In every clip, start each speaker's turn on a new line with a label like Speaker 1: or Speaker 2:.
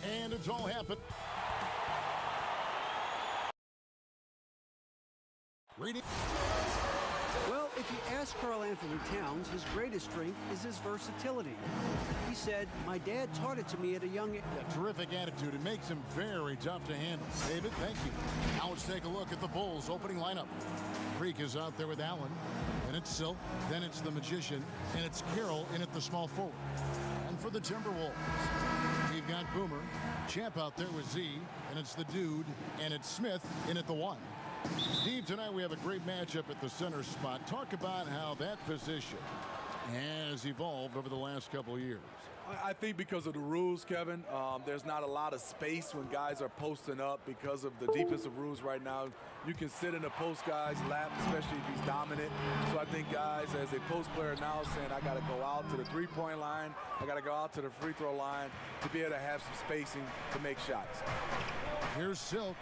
Speaker 1: And it's all happened. Reading.
Speaker 2: Well, if you ask Karl Anthony Towns, his greatest strength is his versatility. He said, "My dad taught it to me at a young age."
Speaker 1: A terrific attitude. It makes him very tough to handle. David, thank you. Now let's take a look at the Bulls' opening lineup. Creek is out there with Allen. Then it's Silk. Then it's the Magician. And it's Carroll in at the small forward. And for the Timberwolves, we've got Boomer. Champ out there with Z. And it's the Dude. And it's Smith in at the 1. Steve, tonight we have a great matchup at the center spot. Talk about how that position has evolved over the last couple of years.
Speaker 3: I think because of the rules, Kevin, there's not a lot of space when guys are posting up because of the defensive rules right now. You can sit in a post guy's lap, especially if he's dominant. So I think guys, as a post player now, saying I got to go out to the three-point line, I got to go out to the free throw line to be able to have some spacing to make shots.
Speaker 1: Here's Silk.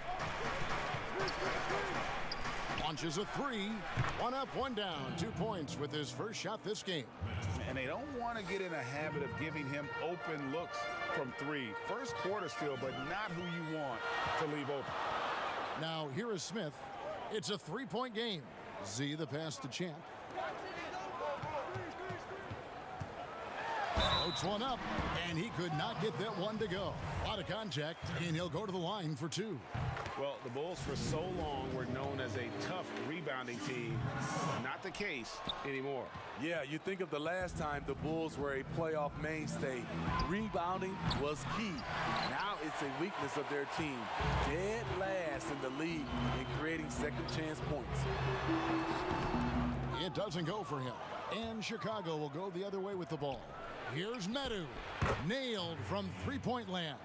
Speaker 1: Launches a 3. 1 up, 1 down. 2 points with his first shot this game.
Speaker 4: And they don't want to get in a habit of giving him open looks from 3. First quarter still, but not who you want to leave open.
Speaker 1: Now here is Smith. It's a 3-point game. Z the pass to Champ. Floats one up, and he could not get that one to go. A lot of contact, and he'll go to the line for 2.
Speaker 4: Well, the Bulls for so long were known as a tough rebounding team. Not the case anymore.
Speaker 3: Yeah, you think of the last time the Bulls were a playoff mainstay. Rebounding was key. Now it's a weakness of their team. Dead last in the league in creating second chance points.
Speaker 1: It doesn't go for him. And Chicago will go the other way with the ball. Here's Medu. Nailed from three-point land.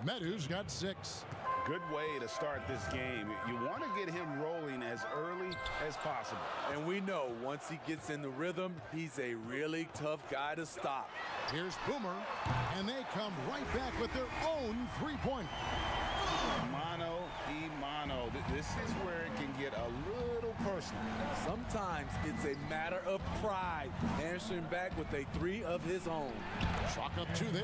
Speaker 1: Medu's got 6.
Speaker 4: Good way to start this game. You want to get him rolling as early as possible.
Speaker 3: And we know once he gets in the rhythm, he's a really tough guy to stop.
Speaker 1: Here's Boomer, and they come right back with their own three-pointer.
Speaker 4: Mano y mano. This is where it can get a little personal.
Speaker 3: Sometimes it's a matter of pride, answering back with a 3 of his own.
Speaker 1: Chalk up 2 there.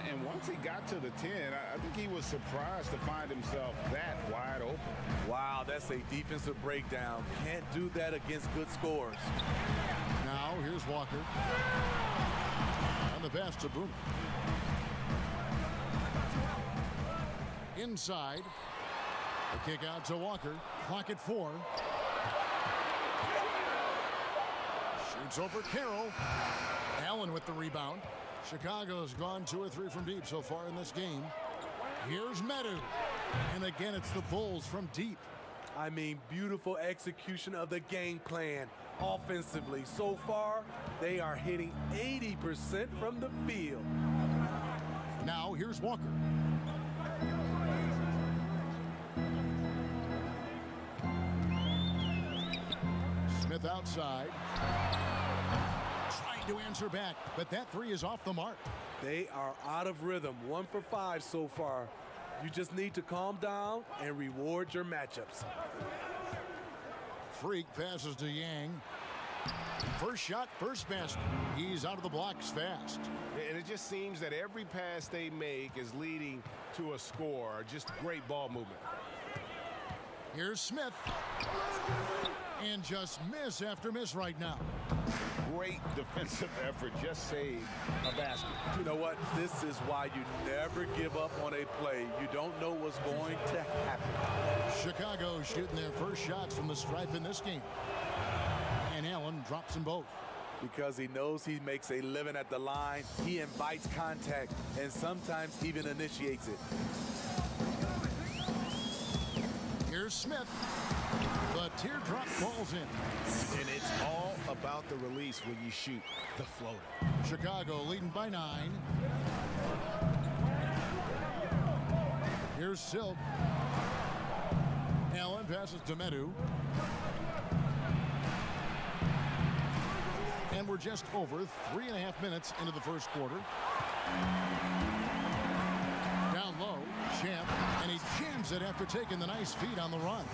Speaker 4: And once he got to the 10, I think he was surprised to find himself that wide open.
Speaker 3: Wow, that's a defensive breakdown. Can't do that against good scores.
Speaker 1: Now here's Walker. And the pass to Boomer. Inside. The kick out to Walker. Clock at 4. Shoots over Carroll. Allen with the rebound. Chicago's gone 2 or 3 from deep so far in this game. Here's Medu. And again, it's the Bulls from deep.
Speaker 3: I mean, beautiful execution of the game plan offensively. So far, they are hitting 80% from the field.
Speaker 1: Now here's Walker. Smith outside. Trying to answer back, but that 3 is off the mark.
Speaker 3: They are out of rhythm. 1 for 5 so far. You just need to calm down and reward your matchups.
Speaker 1: Freak passes to Yang. First shot, first basket. He's out of the blocks fast.
Speaker 4: And it just seems that every pass they make is leading to a score. Just great ball movement.
Speaker 1: Here's Smith. And just miss after miss right now.
Speaker 4: Great defensive effort. Just saved a basket.
Speaker 3: You know what? This is why you never give up on a play. You don't know what's going to happen.
Speaker 1: Chicago shooting their first shots from the stripe in this game. And Allen drops them both.
Speaker 3: Because he knows he makes a living at the line, he invites contact and sometimes even initiates it.
Speaker 1: Here's Smith. The teardrop falls in.
Speaker 4: And it's all about the release when you shoot the floater.
Speaker 1: Chicago leading by 9. Here's Silk. Allen passes to Medu. And we're just over 3.5 minutes into the first quarter. Down low, Champ, and he jams it after taking the nice feed on the run.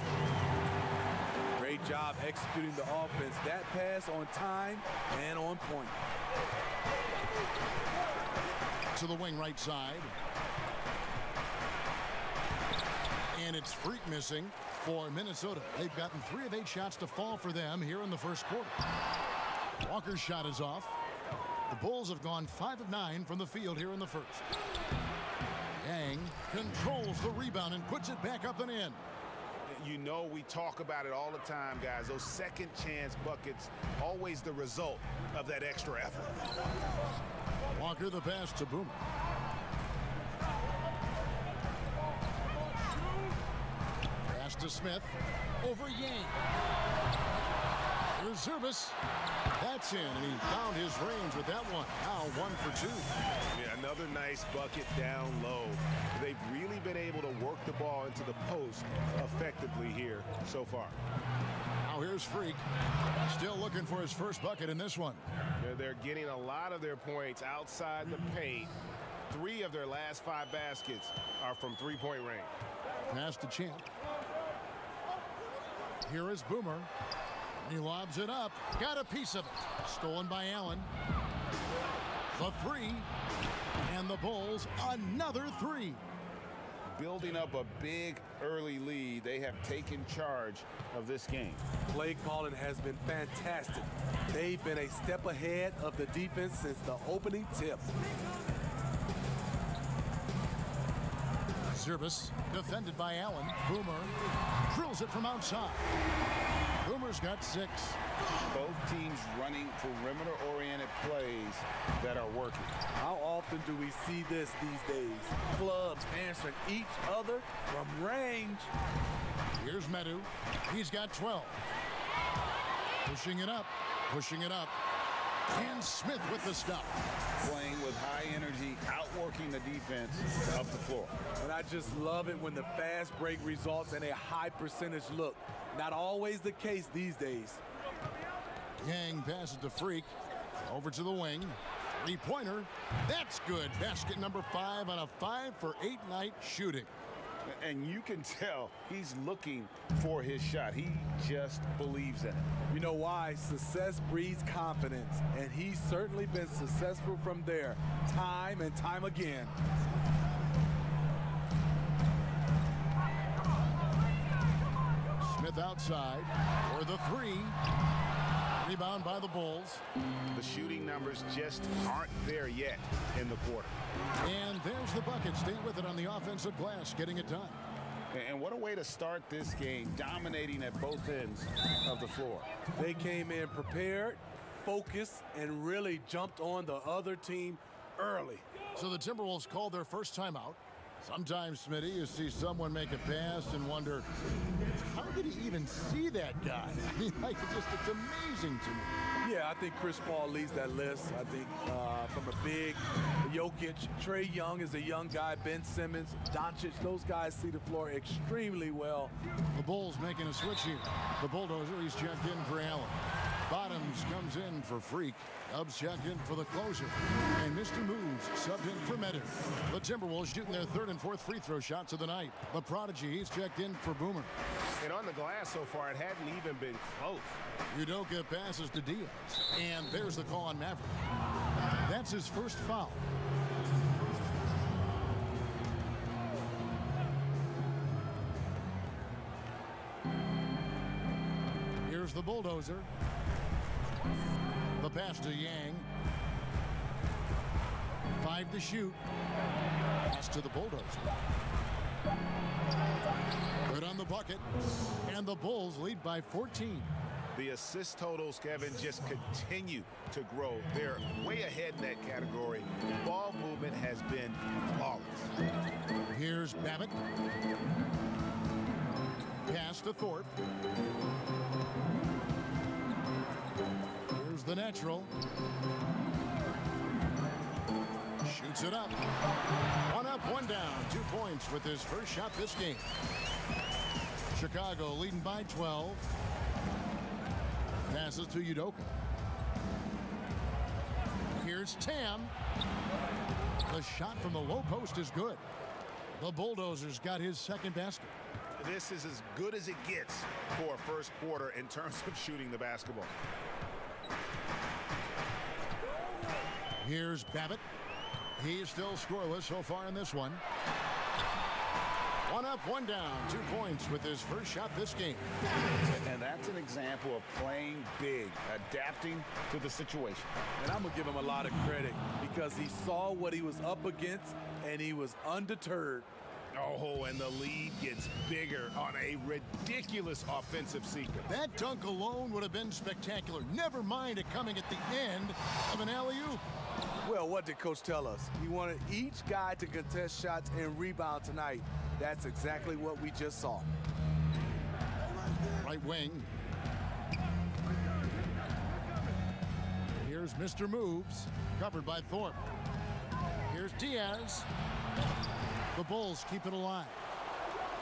Speaker 3: Great job executing the offense. That pass on time and on point.
Speaker 1: To the wing right side. And it's Freak missing for Minnesota. They've gotten 3 of 8 shots to fall for them here in the first quarter. Walker's shot is off. The Bulls have gone 5 of 9 from the field here in the first. Yang controls the rebound and puts it back up and in.
Speaker 4: You know, we talk about it all the time, guys. Those second chance buckets, always the result of that extra effort.
Speaker 1: Walker the pass to Boomer. Pass to Smith. Over Yang. Here's Zurbis. That's in, and he found his range with that one. Now 1 for 2.
Speaker 4: Yeah, another nice bucket down low. They've really been able to work the ball into the post effectively here so far.
Speaker 1: Now here's Freak. Still looking for his first bucket in this one.
Speaker 4: They're getting a lot of their points outside the paint. 3 of their last 5 baskets are from three-point range.
Speaker 1: Pass to Champ. Here is Boomer. He lobs it up. Got a piece of it. Stolen by Allen. The 3. And the Bulls another 3.
Speaker 4: Building up a big early lead, they have taken charge of this game.
Speaker 3: Play calling has been fantastic. They've been a step ahead of the defense since the opening tip.
Speaker 1: Zurbis defended by Allen. Boomer drills it from outside. Boomer's got 6.
Speaker 4: Both teams running perimeter-oriented plays that are working.
Speaker 3: How often do we see this these days? Clubs answering each other from range.
Speaker 1: Here's Medu. He's got 12. Pushing it up. Pushing it up. And Smith with the stop.
Speaker 4: Playing with high energy, outworking the defense up the floor.
Speaker 3: And I just love it when the fast break results in a high percentage look. Not always the case these days.
Speaker 1: Yang passes to Freak. Over to the wing. 3-pointer. That's good. Basket number 5 on a 5 for 8 night shooting.
Speaker 4: And you can tell he's looking for his shot. He just believes in it.
Speaker 3: You know why? Success breeds confidence, and he's certainly been successful from there, time and time again.
Speaker 1: Smith outside for the 3. Rebound by the Bulls.
Speaker 4: The shooting numbers just aren't there yet in the quarter.
Speaker 1: And there's the bucket. Stay with it on the offensive glass, getting it done.
Speaker 4: And what a way to start this game, dominating at both ends of the floor.
Speaker 3: They came in prepared, focused, and really jumped on the other team early.
Speaker 1: So the Timberwolves called their first timeout. Sometimes, Smitty, you see someone make a pass and wonder, how did he even see that guy? I mean, it's amazing to me.
Speaker 3: Yeah, I think Chris Paul leads that list. I think from a big Jokic, Trae Young is a young guy, Ben Simmons, Doncic, those guys see the floor extremely well.
Speaker 1: The Bulls making a switch here. The Bulldozer, he's checked in for Allen. Bottoms comes in for Freak. Dubs checked in for the closer. And Mr. Moves subbed in for Medu. The Timberwolves shooting their 3rd and 4th free throw shots of the night. The Prodigy, he's checked in for Boomer.
Speaker 4: And on the glass so far, it hadn't even been close.
Speaker 1: Udoka passes to Diaz. And there's the call on Maverick. That's his first foul. Here's the Bulldozer. The pass to Yang. 5 to shoot. Pass to the Bulldozer. Good on the bucket. And the Bulls lead by 14.
Speaker 4: The assist totals, Kevin, just continue to grow. They're way ahead in that category. Ball movement has been flawless.
Speaker 1: Here's Babbitt. Pass to Thorpe. Here's the natural. Shoots it up. 1 up, 1 down. 2 points with his first shot this game. Chicago leading by 12. Passes to Udoka. Here's Tam. The shot from the low post is good. The Bulldozers got his second basket.
Speaker 4: This is as good as it gets for a first quarter in terms of shooting the basketball.
Speaker 1: Here's Babbitt. He's still scoreless so far in this one. One up, one down, 2 points with his first shot this game.
Speaker 4: And that's an example of playing big, adapting to the situation.
Speaker 3: And I'm going to give him a lot of credit because he saw what he was up against and he was undeterred.
Speaker 4: Oh, and the lead gets bigger on a ridiculous offensive sequence.
Speaker 1: That dunk alone would have been spectacular. Never mind it coming at the end of an alley-oop.
Speaker 3: Well, what did Coach tell us? He wanted each guy to contest shots and rebound tonight. That's exactly what we just saw.
Speaker 1: Right wing. Here's Mr. Moves, covered by Thorpe. Here's Diaz. The Bulls keep it alive.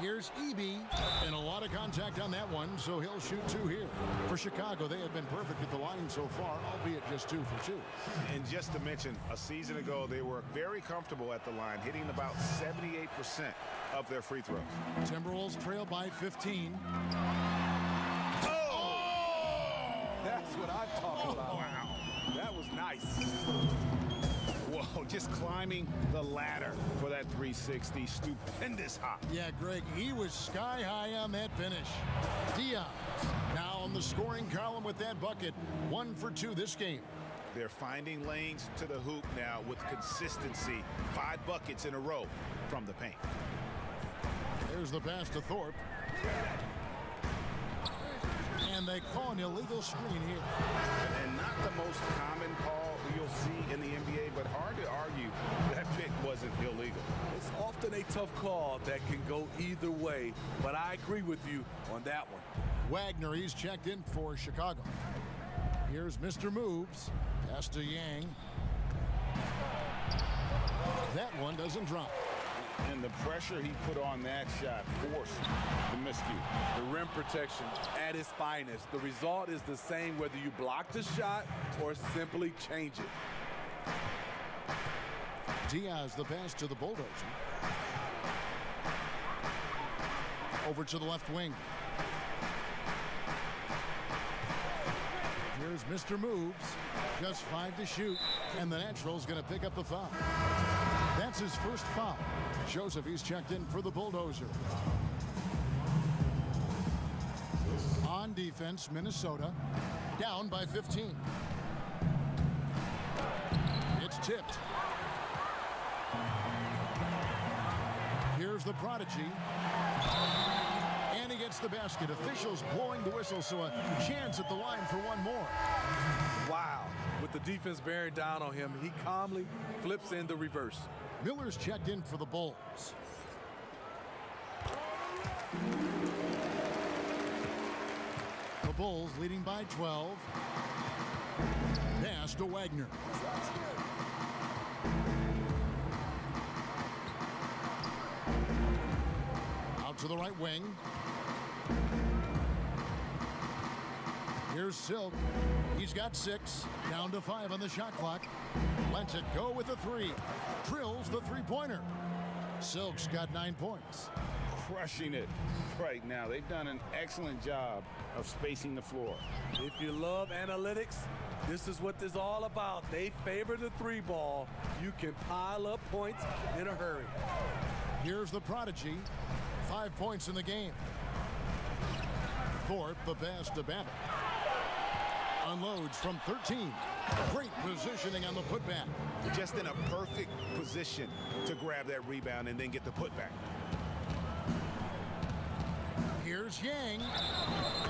Speaker 1: Here's Eby, and a lot of contact on that one, so he'll shoot 2 here. For Chicago, they have been perfect at the line so far, albeit just 2 for 2.
Speaker 4: And just to mention, a season ago, they were very comfortable at the line, hitting about 78% of their free throws.
Speaker 1: Timberwolves trail by 15.
Speaker 3: That's what I'm talking about.
Speaker 4: Wow.
Speaker 3: That was nice.
Speaker 4: Whoa, just climbing the ladder for that 360. Stupendous hop.
Speaker 1: Yeah, Greg, he was sky high on that finish. Diaz now on the scoring column with that bucket. 1 for 2 this game.
Speaker 4: They're finding lanes to the hoop now with consistency. 5 buckets in a row from the paint.
Speaker 1: There's the pass to Thorpe. And they call an illegal screen here.
Speaker 4: And not the most common call you'll see in the NBA, but hard to argue that pick wasn't illegal.
Speaker 3: It's often a tough call that can go either way, but I agree with you on that one.
Speaker 1: Wagner, he's checked in for Chicago. Here's Mr. Moves. Pass to Yang. That one doesn't drop.
Speaker 4: And the pressure he put on that shot forced the miscue.
Speaker 3: The rim protection at its finest. The result is the same whether you block the shot or simply change it.
Speaker 1: Diaz, the pass to the Bulldozer. Over to the left wing. Here's Mr. Moves. Just 5 to shoot. And the Natural's going to pick up the foul. That's his first foul. Joseph, he's checked in for the Bulldozer. On defense, Minnesota down by 15. It's tipped. Here's the Prodigy. And he gets the basket. Officials blowing the whistle, so a chance at the line for one more.
Speaker 3: Wow. With the defense bearing down on him, he calmly flips in the reverse.
Speaker 1: Miller's checked in for the Bulls. The Bulls leading by 12. Pass to Wagner. Out to the right wing. Here's Silk. He's got 6. Down to 5 on the shot clock. Lets it go with a 3. Drills the three-pointer. Silk's got 9 points.
Speaker 4: Crushing it right now. They've done an excellent job of spacing the floor.
Speaker 3: If you love analytics, this is what this is all about. They favor the 3 ball. You can pile up points in a hurry.
Speaker 1: Here's the Prodigy. 5 points in the game. Thorpe, the pass to Babbitt. Unloads from 13. Great positioning on the putback.
Speaker 4: Just in a perfect position to grab that rebound and then get the putback.
Speaker 1: Here's Yang.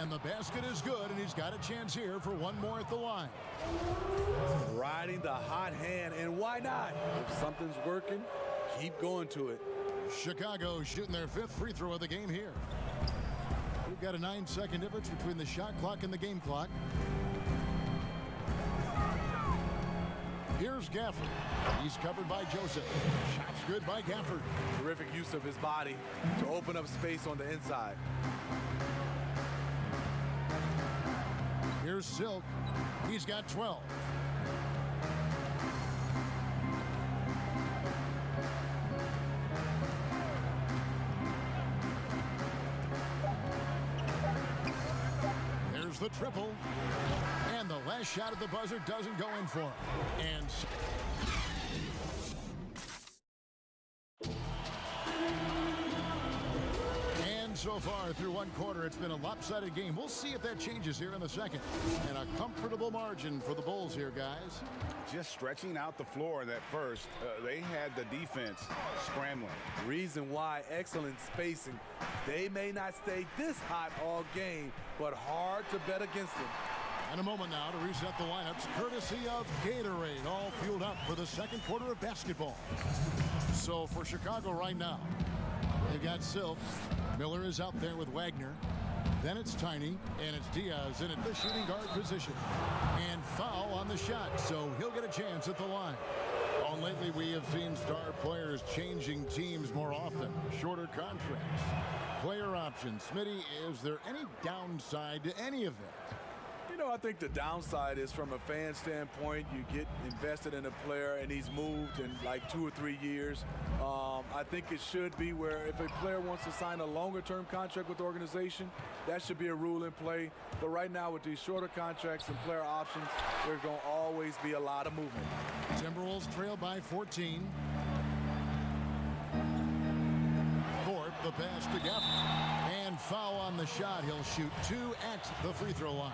Speaker 1: And the basket is good, and he's got a chance here for one more at the line.
Speaker 3: Riding the hot hand, and why not? If something's working, keep going to it.
Speaker 1: Chicago shooting their 5th free throw of the game here. We've got a 9-second difference between the shot clock and the game clock. Here's Gafford. He's covered by Joseph. Shots good by Gafford.
Speaker 3: Terrific use of his body to open up space on the inside.
Speaker 1: Here's Silk. He's got 12. There's the triple. And the last shot at the buzzer doesn't go in for him. And So far through one quarter, it's been a lopsided game. We'll see if that changes here in the second. And a comfortable margin for the Bulls here, guys.
Speaker 4: Just stretching out the floor in that first. They had the defense scrambling.
Speaker 3: Reason why, excellent spacing. They may not stay this hot all game, but hard to bet against them.
Speaker 1: And a moment now to reset the lineups, courtesy of Gatorade, all fueled up for the second quarter of basketball. So for Chicago right now, they've got Silk. Miller is out there with Wagner. Then it's Tiny, and it's Diaz in at the shooting guard position. And foul on the shot, so he'll get a chance at the line. Oh, lately we have seen star players changing teams more often. Shorter contracts, player options. Smitty, is there any downside to any of that?
Speaker 3: You know, I think the downside is from a fan standpoint, you get invested in a player and he's moved in like 2 or 3 years. I think it should be where if a player wants to sign a longer-term contract with the organization, that should be a rule in play. But right now with these shorter contracts and player options, there's going to always be a lot of movement.
Speaker 1: Timberwolves trail by 14. Ford, the pass to Gafford. And foul on the shot. He'll shoot 2 at the free throw line.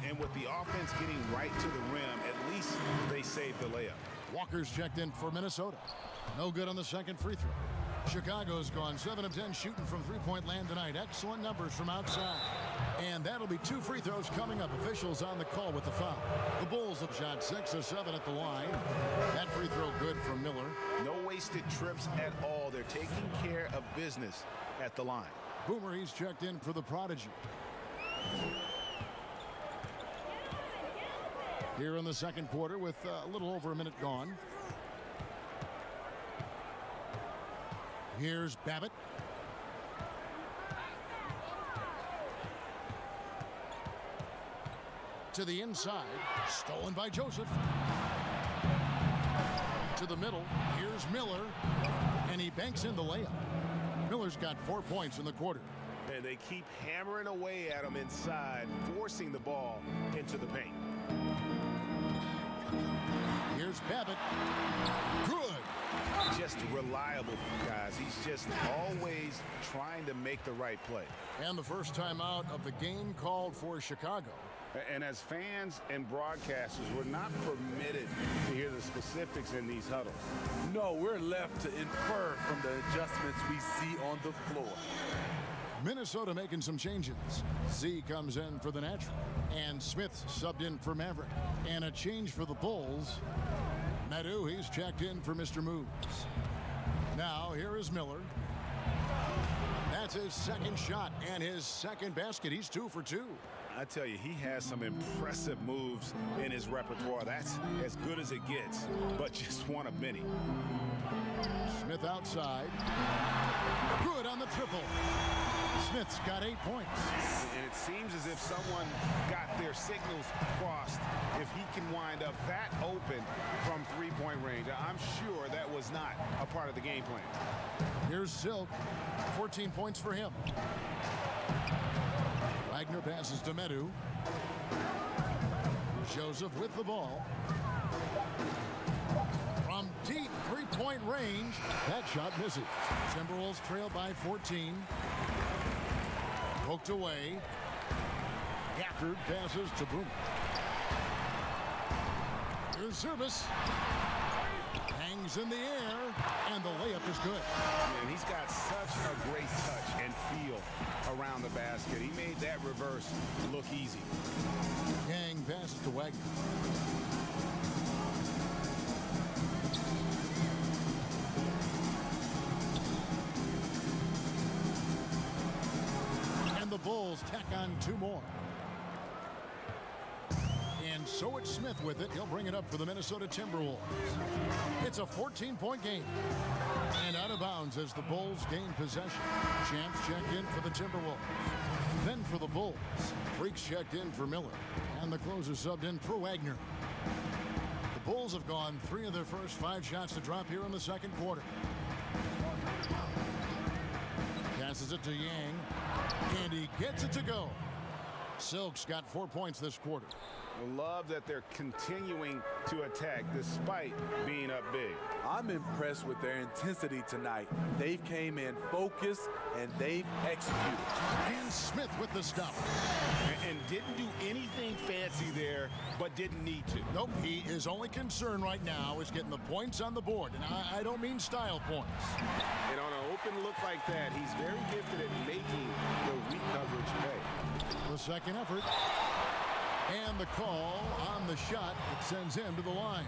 Speaker 4: And with the offense getting right to the rim, at least they saved the layup.
Speaker 1: Walker's checked in for Minnesota. No good on the second free throw. Chicago's gone 7 of 10 shooting from three-point land tonight. Excellent numbers from outside. And that'll be 2 free throws coming up. Officials on the call with the foul. The Bulls have shot 6 of 7 at the line. That free throw good from Miller.
Speaker 4: No wasted trips at all. They're taking care of business at the line.
Speaker 1: Boomer, he's checked in for the Prodigy. Here in the second quarter with a little over a minute gone. Here's Babbitt. To the inside. Stolen by Joseph. To the middle. Here's Miller. And he banks in the layup. Miller's got 4 points in the quarter.
Speaker 4: And they keep hammering away at him inside, forcing the ball into the paint.
Speaker 1: Here's Babbitt. Good.
Speaker 4: Just reliable, guys. He's just always trying to make the right play.
Speaker 1: And the first time out of the game called for Chicago.
Speaker 4: And as fans and broadcasters, we're not permitted to hear the specifics in these huddles.
Speaker 3: No, we're left to infer from the adjustments we see on the floor.
Speaker 1: Minnesota making some changes. Z comes in for the natural. And Smith subbed in for Maverick. And a change for the Bulls. Nadu, he's checked in for Mr. Moves. Now, here is Miller. That's his second shot and his second basket. He's 2 for 2.
Speaker 4: I tell you, he has some impressive moves in his repertoire. That's as good as it gets, but just one of many.
Speaker 1: Smith outside. Good on the triple. Smith's got 8 points.
Speaker 4: And it seems as if someone got their signals crossed. If he can wind up that open from three-point range, I'm sure that was not a part of the game plan.
Speaker 1: Here's Silk. 14 points for him. Wagner passes to Medu. Joseph with the ball. From deep three-point range, that shot misses. Timberwolves trail by 14. Poked away. Gafford passes to Boomer. Here's service. Hangs in the air, and the layup is good.
Speaker 4: And he's got such a great touch and feel around the basket. He made that reverse look easy.
Speaker 1: Yang passes to Wagner. And the Bulls tack on 2 more. And so it's Smith with it. He'll bring it up for the Minnesota Timberwolves. It's a 14-point game. And out of bounds as the Bulls gain possession. Champs checked in for the Timberwolves. Then for the Bulls. Freaks checked in for Miller. And the closer subbed in for Wagner. The Bulls have gone 3 of their first 5 shots to drop here in the second quarter. Passes it to Yang. And he gets it to go. Silk's got 4 points this quarter.
Speaker 4: Love that they're continuing to attack despite being up big.
Speaker 3: I'm impressed with their intensity tonight. They've came in focused and they've executed.
Speaker 1: And Smith with the stop.
Speaker 4: And didn't do anything fancy there, but didn't need to.
Speaker 1: Nope, he is only concern right now is getting the points on the board. And I don't mean style points.
Speaker 4: And on an open look like that, he's very gifted at making the weak coverage pay.
Speaker 1: The second effort. And the call on the shot that sends him to the line.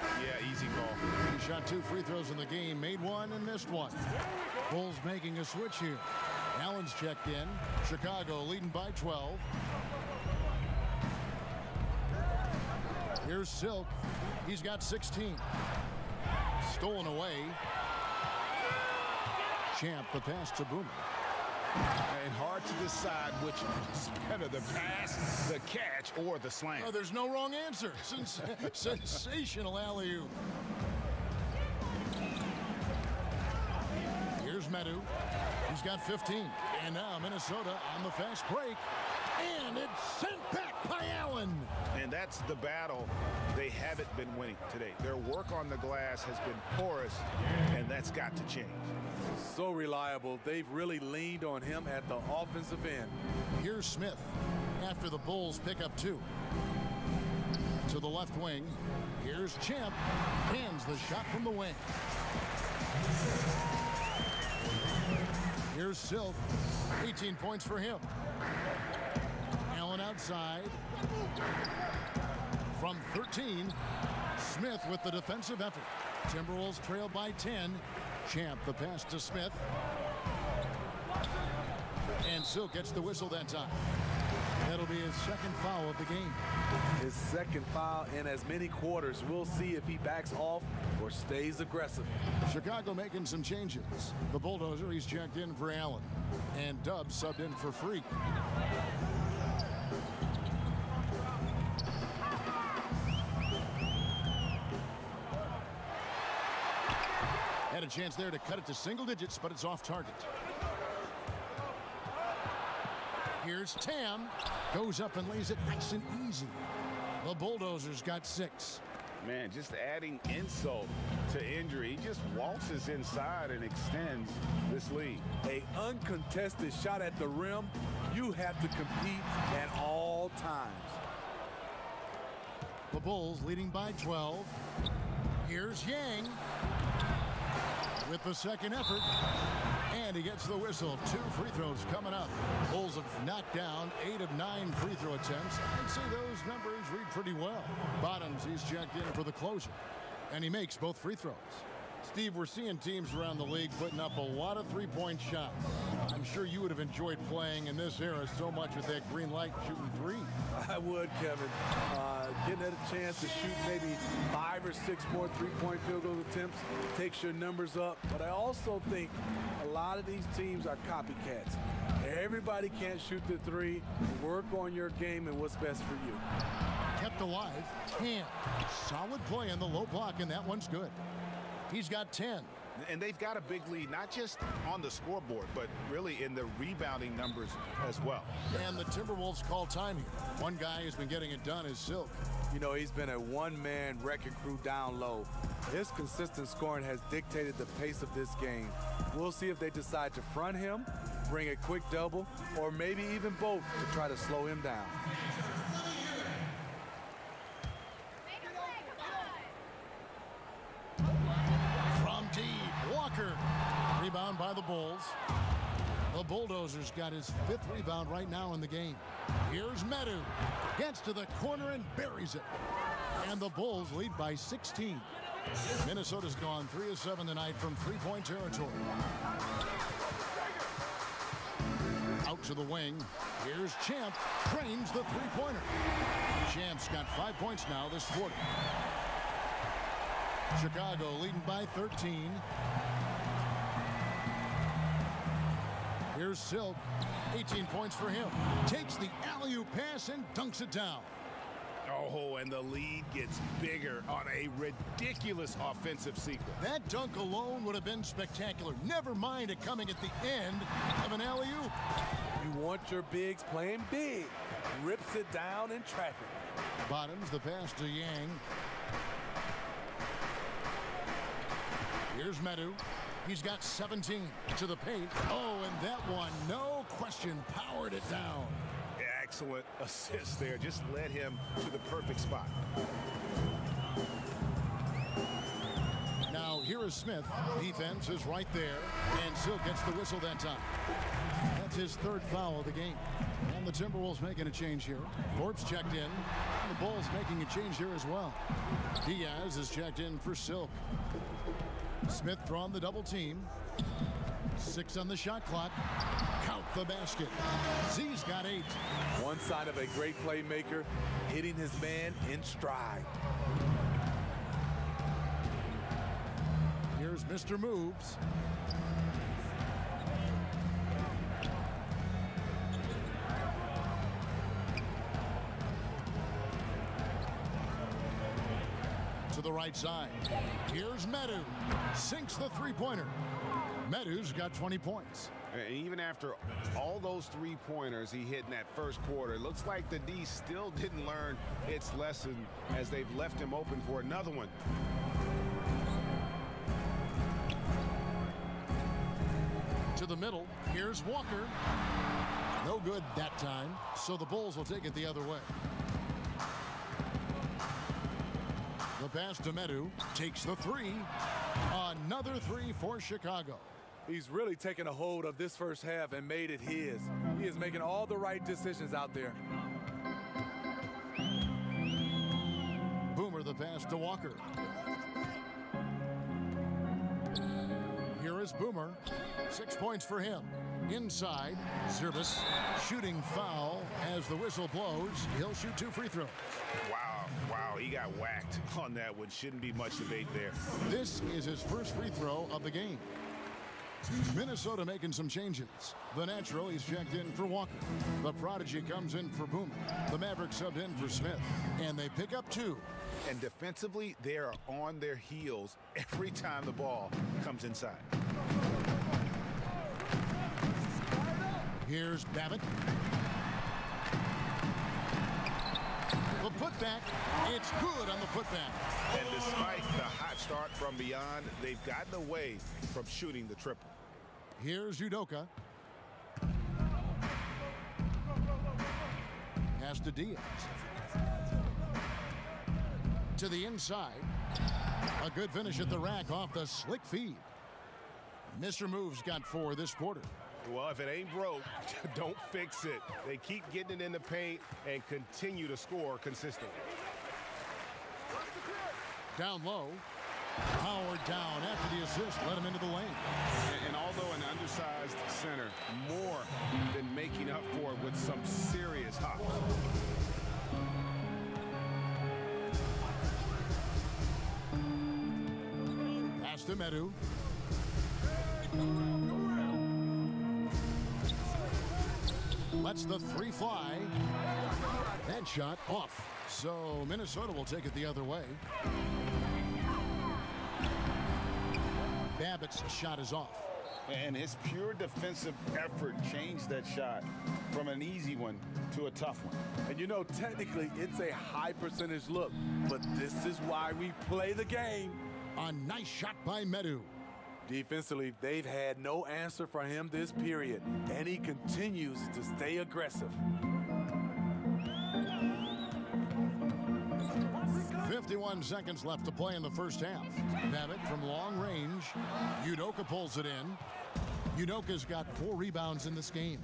Speaker 4: Yeah, easy call.
Speaker 1: He shot 2 free throws in the game, made 1 and missed 1. Bulls making a switch here. Allen's checked in. Chicago leading by 12. Here's Silk. He's got 16. Stolen away. Champ the pass to Boomer.
Speaker 4: And hard to decide which is better, the pass, the catch, or the slam.
Speaker 1: Oh, there's no wrong answer. Sensational alley-oop. Here's Medu. He's got 15. And now Minnesota on the fast break. And it's sent back by Allen.
Speaker 4: And that's the battle they haven't been winning today. Their work on the glass has been porous, and that's got to change.
Speaker 3: So reliable. They've really leaned on him at the offensive end.
Speaker 1: Here's Smith after the Bulls pick up 2. To the left wing. Here's Champ. Hands the shot from the wing. Here's Silk. 18 points for him. Allen outside. From 13. Smith with the defensive effort. Timberwolves trail by 10. Champ the pass to Smith. And Silk gets the whistle that time. That'll be his second foul of the game.
Speaker 3: His second foul in as many quarters. We'll see if he backs off or stays aggressive.
Speaker 1: Chicago making some changes. The Bulldozer, he's checked in for Allen. And Dubs subbed in for Freak. Had a chance there to cut it to single digits, but it's off target. Here's Tam. Goes up and lays it nice and easy. The Bulldozers got 6.
Speaker 4: Man, just adding insult to injury. He just waltzes inside and extends this lead.
Speaker 3: A uncontested shot at the rim. You have to compete at all times.
Speaker 1: The Bulls leading by 12. Here's Yang with the second effort. And he gets the whistle. 2 free throws coming up. Bulls have knocked down 8 of 9 free throw attempts. I'd say those numbers read pretty well. Bottoms, he's checked in for the closure. And he makes both free throws. Steve, we're seeing teams around the league putting up a lot of three-point shots. I'm sure you would have enjoyed playing in this era so much with that green light shooting 3.
Speaker 3: I would, Kevin. Getting a chance to shoot maybe 5 or 6 more three-point field goal attempts takes your numbers up. But I also think a lot of these teams are copycats. Everybody can't shoot the 3. Work on your game and what's best for you.
Speaker 1: Kept alive. Tam. Solid play on the low block, and that one's good. He's got 10.
Speaker 4: And they've got a big lead, not just on the scoreboard, but really in the rebounding numbers as well.
Speaker 1: And the Timberwolves call time here. One guy who's been getting it done is Silk.
Speaker 3: You know, he's been a one-man wrecking crew down low. His consistent scoring has dictated the pace of this game. We'll see if they decide to front him, bring a quick double, or maybe even both to try to slow him down.
Speaker 1: From deep, Walker. Rebound by the Bulls. The Bulldozers got his 5th rebound right now in the game. Here's Medu. Gets to the corner and buries it. And the Bulls lead by 16. Minnesota's gone 3 of 7 tonight from three-point territory. Out to the wing. Here's Champ. Trains the three-pointer. Champ's got 5 points now this quarter. Chicago leading by 13. Here's Silk. 18 points for him. Takes the alley-oop pass and dunks it down.
Speaker 4: Oh, and the lead gets bigger on a ridiculous offensive sequence.
Speaker 1: That dunk alone would have been spectacular. Never mind it coming at the end of an alley-oop.
Speaker 3: You want your bigs playing big. Rips it down in traffic.
Speaker 1: Bottoms the pass to Yang. Here's Medu. He's got 17 to the paint. Oh, and that one, no question, powered it down.
Speaker 4: Excellent assist there. Just led him to the perfect spot.
Speaker 1: Now here is Smith. Defense is right there, and still gets the whistle that time. That's his third foul of the game. And the Timberwolves making a change here. Forbes checked in. And the Bulls making a change here as well. Diaz is checked in for Silk. Smith drawn the double team. 6 on the shot clock. Count the basket. Z's got 8.
Speaker 3: One sign of a great playmaker, hitting his man in stride.
Speaker 1: Here's Mr. Moves. To the right side. Here's Medu. Sinks the three-pointer. Medu's got 20 points.
Speaker 4: And even after all those three-pointers he hit in that first quarter, it looks like the D still didn't learn its lesson as they've left him open for another one.
Speaker 1: To the middle. Here's Walker. No good that time, so the Bulls will take it the other way. The pass to Medu. Takes the three. Another three for Chicago.
Speaker 3: He's really taken a hold of this first half and made it his. He is making all the right decisions out there.
Speaker 1: Boomer the pass to Walker. Here is Boomer. 6 points for him. Inside, Zerbis shooting foul as the whistle blows. He'll shoot 2 free throws.
Speaker 4: Wow, he got whacked on that one. Shouldn't be much debate there.
Speaker 1: This is his first free throw of the game. Minnesota making some changes. The natural, he's checked in for Walker. The prodigy comes in for Boomer. The Mavericks subbed in for Smith. And they pick up 2.
Speaker 4: And defensively, they are on their heels every time the ball comes inside.
Speaker 1: Here's Babbitt. The putback. It's good on the putback.
Speaker 4: And despite the hot start from beyond, they've gotten away from shooting the triple.
Speaker 1: Here's Udoka. Pass to Diaz. To the inside. A good finish at the rack off the slick feed. Mr. Moves got 4 this quarter.
Speaker 4: Well, if it ain't broke, don't fix it. They keep getting it in the paint and continue to score consistently.
Speaker 1: Down low. Howard down after the assist. Let him into the lane.
Speaker 4: And although an undersized center, more than making up for it with some serious hops.
Speaker 1: Pass to Medu. Lets the 3 fly. That shot off. So Minnesota will take it the other way. Babbitt's shot is off.
Speaker 5: And his pure defensive effort changed that shot from an easy one to a tough one.
Speaker 3: And you know, technically, it's a high percentage look, but this is why we play the game.
Speaker 1: A nice shot by Medu.
Speaker 3: Defensively, they've had no answer for him this period, and he continues to stay aggressive.
Speaker 1: 51 seconds left to play in the first half. Babbitt from long range. Udoka pulls it in. Udoka's got 4 rebounds in this game.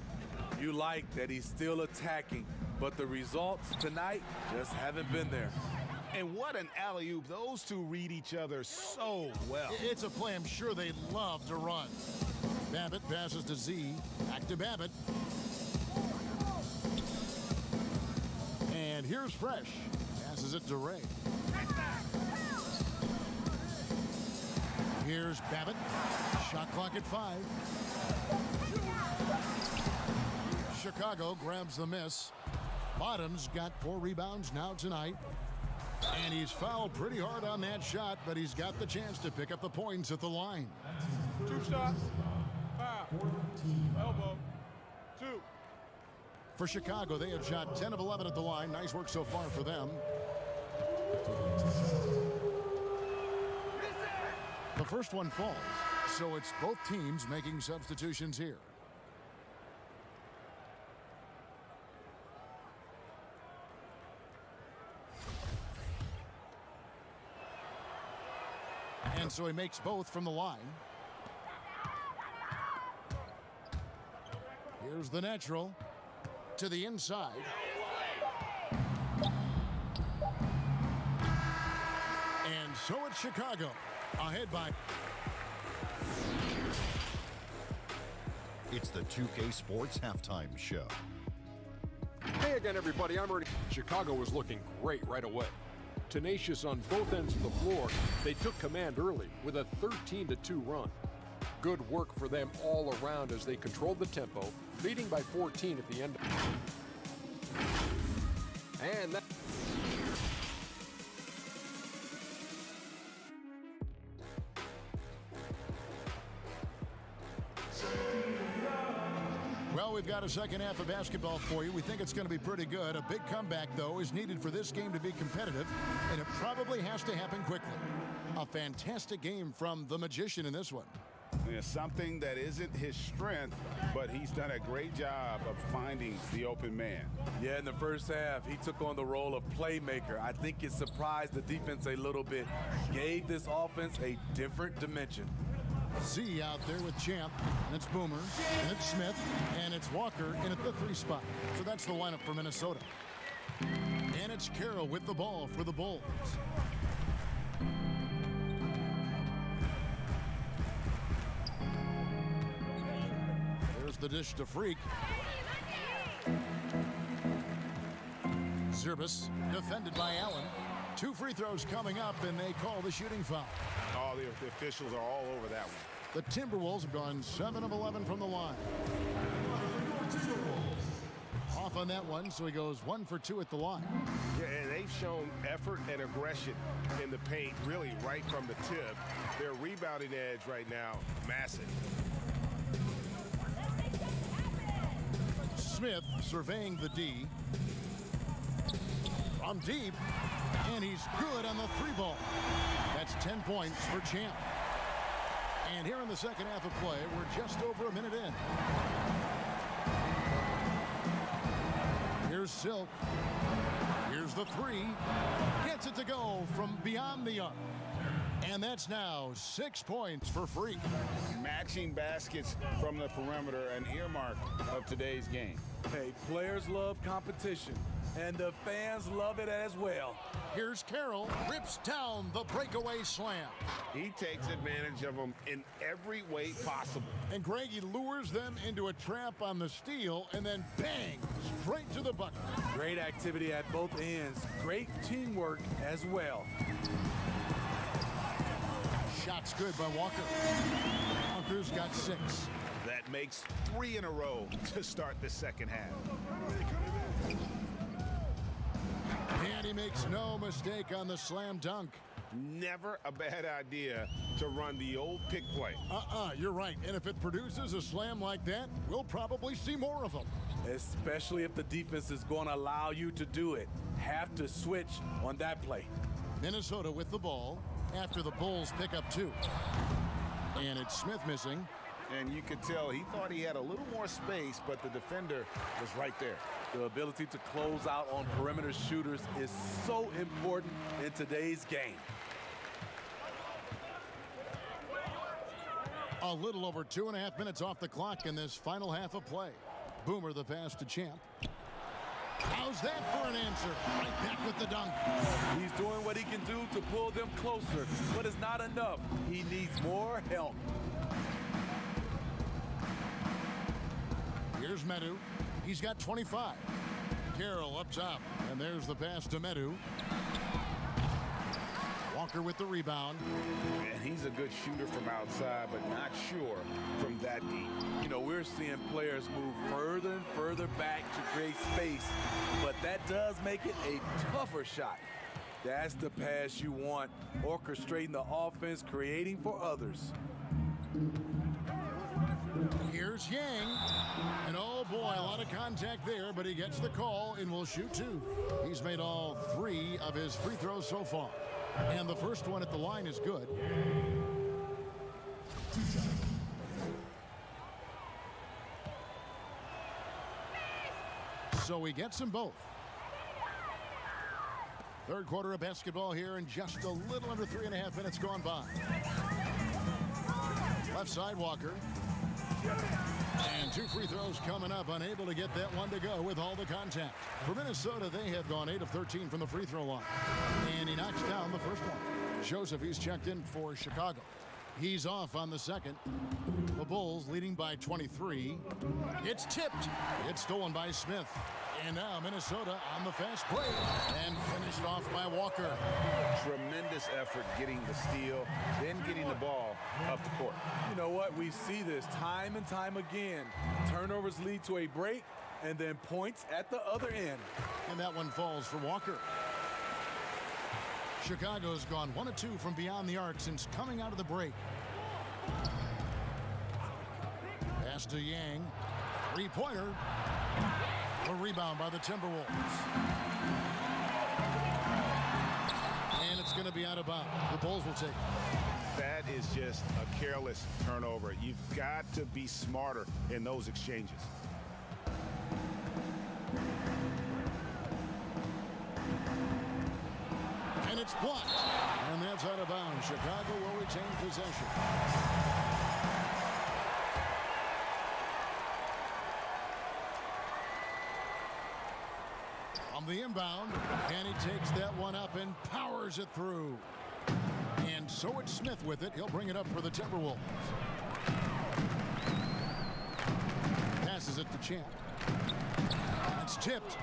Speaker 3: You like that he's still attacking, but the results tonight just haven't been there.
Speaker 4: And what an alley-oop. Those two read each other so well.
Speaker 1: It's a play I'm sure they love to run. Babbitt passes to Z. Back to Babbitt. And here's Fresh. Passes it to Ray. Here's Babbitt. Shot clock at 5. Chicago grabs the miss. Bottoms got 4 rebounds now tonight. And he's fouled pretty hard on that shot, but he's got the chance to pick up the points at the line.
Speaker 3: 2 shots. 5. Elbow. 2.
Speaker 1: For Chicago, they have shot 10 of 11 at the line. Nice work so far for them. The first one falls, so it's both teams making substitutions here. And so he makes both from the line. Here's the natural to the inside. And so it's Chicago ahead by.
Speaker 6: It's the 2K Sports Halftime Show.
Speaker 7: Hey again, everybody. I'm Ernie. Chicago was looking great right away. Tenacious on both ends of the floor, they took command early with a 13-2 run. Good work for them all around as they controlled the tempo, leading by 14 at the end. And that.
Speaker 1: Well, we've got a second half of basketball for you. We think it's going to be pretty good. A big comeback, though, is needed for this game to be competitive, and it probably has to happen quickly. A fantastic game from the Magician in this one.
Speaker 5: Yeah, something that isn't his strength, but he's done a great job of finding the open man.
Speaker 3: Yeah, in the first half, he took on the role of playmaker. I think it surprised the defense a little bit, gave this offense a different dimension.
Speaker 1: Z out there with Champ, and it's Boomer, and it's Smith, and it's Walker in at the 3 spot. So that's the lineup for Minnesota. And it's Carroll with the ball for the Bulls. There's the dish to Freak. Zerbis defended by Allen. 2 free throws coming up, and they call the shooting foul.
Speaker 5: Oh, the officials are all over that one.
Speaker 1: The Timberwolves have gone 7 of 11 from the line. Off on that one, so he goes 1 for 2 at the line.
Speaker 4: Yeah, and they've shown effort and aggression in the paint, really right from the tip. Their rebounding edge right now, massive.
Speaker 1: Smith surveying the D. From deep, and he's good on the 3-ball. That's 10 points for Champ. And here in the second half of play, we're just over a minute in. Here's Silk. Here's the 3. Gets it to go from beyond the arc. And that's now 6 points for Freak.
Speaker 5: Matching baskets from the perimeter, an earmark of today's game.
Speaker 3: Hey, players love competition, and the fans love it as well.
Speaker 1: Here's Carroll, rips down the breakaway slam.
Speaker 4: He takes advantage of them in every way possible.
Speaker 1: And Greg, he lures them into a trap on the steal, and then bang, straight to the bucket.
Speaker 3: Great activity at both ends. Great teamwork as well.
Speaker 1: Shots good by Walker. Walker's got 6.
Speaker 4: That makes 3 in a row to start the second half.
Speaker 1: And he makes no mistake on the slam dunk.
Speaker 4: Never a bad idea to run the old pick play.
Speaker 1: You're right. And if it produces a slam like that, we'll probably see more of them.
Speaker 3: Especially if the defense is going to allow you to do it. Have to switch on that play.
Speaker 1: Minnesota with the ball after the Bulls pick up 2. And it's Smith missing.
Speaker 5: And you could tell he thought he had a little more space, but the defender was right there.
Speaker 3: The ability to close out on perimeter shooters is so important in today's game.
Speaker 1: A little over 2.5 minutes off the clock in this final half of play. Boomer the pass to Champ. How's that for an answer? Right back with the dunk.
Speaker 3: He's doing what he can do to pull them closer, but it's not enough. He needs more help.
Speaker 1: Here's Medu. He's got 25. Carroll up top, and there's the pass to Medu. Walker with the rebound.
Speaker 5: And he's a good shooter from outside, but not sure from that deep.
Speaker 3: You know, we're seeing players move further and further back to create space, but that does make it a tougher shot. That's the pass you want, orchestrating the offense, creating for others.
Speaker 1: Here's Yang. And oh boy, a lot of contact there, but he gets the call and will shoot two. He's made all 3 of his free throws so far. And the first one at the line is good. So he gets them both. Third quarter of basketball here, and just a little under 3.5 minutes gone by. Left side, Walker. And 2 free throws coming up, unable to get that one to go with all the contact. For Minnesota, they have gone 8 of 13 from the free throw line. And he knocks down the first one. Joseph, he's checked in for Chicago. He's off on the second. The Bulls leading by 23. It's tipped. It's stolen by Smith. And now Minnesota on the fast break and finished off by Walker.
Speaker 5: Tremendous effort getting the steal, then getting the ball up the court.
Speaker 3: You know what? We see this time and time again. Turnovers lead to a break and then points at the other end.
Speaker 1: And that one falls for Walker. Chicago's gone 1 of 2 from beyond the arc since coming out of the break. Pass to Yang. 3-pointer. A rebound by the Timberwolves. And it's going to be out of bounds. The Bulls will take it.
Speaker 5: That is just a careless turnover. You've got to be smarter in those exchanges.
Speaker 1: And it's blocked. And that's out of bounds. Chicago will retain possession. On the inbound, and he takes that one up and powers it through. And so it's Smith with it. He'll bring it up for the Timberwolves. Passes it to Champ. It's tipped.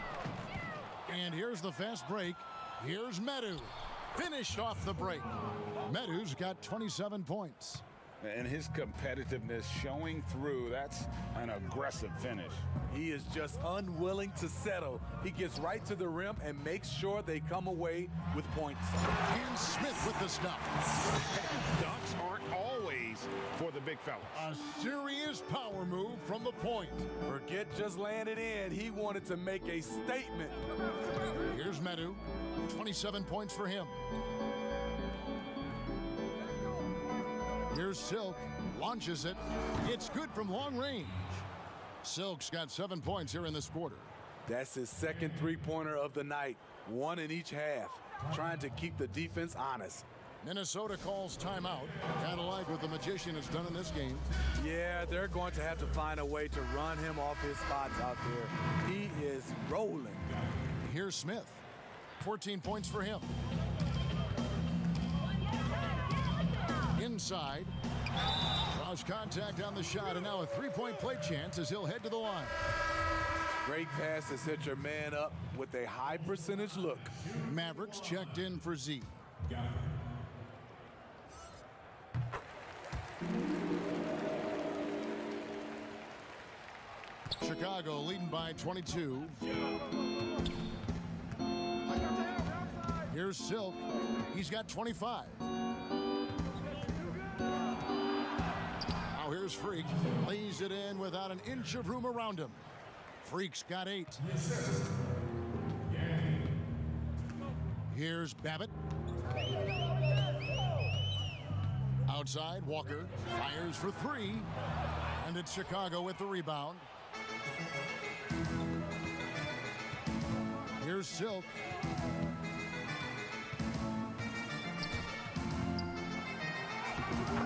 Speaker 1: And here's the fast break. Here's Medu. Finished off the break. Medu's got 27 points.
Speaker 5: And his competitiveness showing through. That's an aggressive finish.
Speaker 3: He is just unwilling to settle. He gets right to the rim and makes sure they come away with points.
Speaker 1: And Smith with the stop.
Speaker 5: Dunks aren't always for the big fella.
Speaker 1: A serious power move from the point.
Speaker 3: Forget just laying it in. He wanted to make a statement.
Speaker 1: Here's Medu. 27 points for him. Here's Silk. Launches it. It's good from long range. Silk's got 7 points here in this quarter.
Speaker 3: That's his second three-pointer of the night. 1 in each half. Trying to keep the defense honest.
Speaker 1: Minnesota calls timeout. Kind of like what the Magician has done in this game.
Speaker 3: Yeah, they're going to have to find a way to run him off his spots out there. He is rolling.
Speaker 1: Here's Smith. 14 points for him. Inside. Draws contact on the shot, and now a three-point play chance as he'll head to the line.
Speaker 3: Great pass to set your man up with a high percentage look.
Speaker 1: Mavericks checked in for Z. Chicago leading by 22. Here's Silk. He's got 25. Now here's Freak. Lays it in without an inch of room around him. Freak's got 8. Here's Babbitt. Outside, Walker fires for 3. And it's Chicago with the rebound. Here's Silk.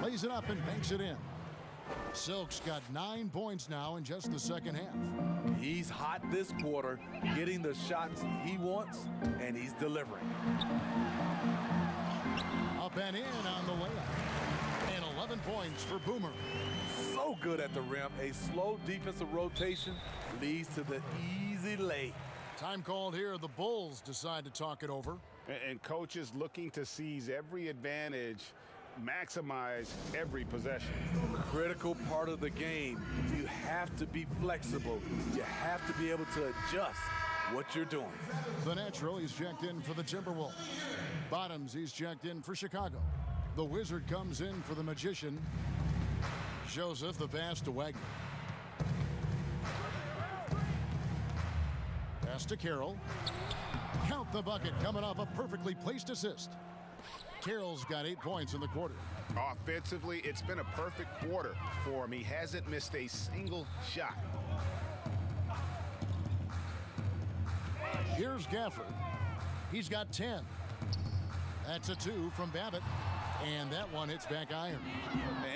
Speaker 1: Lays it up and banks it in. Silk's got 9 points now in just the second half.
Speaker 3: He's hot this quarter, getting the shots he wants, and he's delivering.
Speaker 1: Up and in on the layup. And 11 points for Boomer.
Speaker 3: So good at the rim. A slow defensive rotation leads to the easy lay.
Speaker 1: Time called here. The Bulls decide to talk it over.
Speaker 5: And coaches looking to seize every advantage, maximize every possession.
Speaker 3: Critical part of the game. You have to be flexible. You have to be able to adjust what you're doing.
Speaker 1: The Natural, he's checked in for the Timberwolves. Bottoms, he's checked in for Chicago. The Wizard comes in for the Magician. Joseph, the pass to Wagner. Pass to Carroll. Count the bucket coming off a perfectly placed assist. Carroll's got 8 points in the quarter.
Speaker 4: Offensively, it's been a perfect quarter for him. He hasn't missed a single shot.
Speaker 1: Here's Gafford. He's got 10. That's a 2 from Babbitt. And that one hits back iron.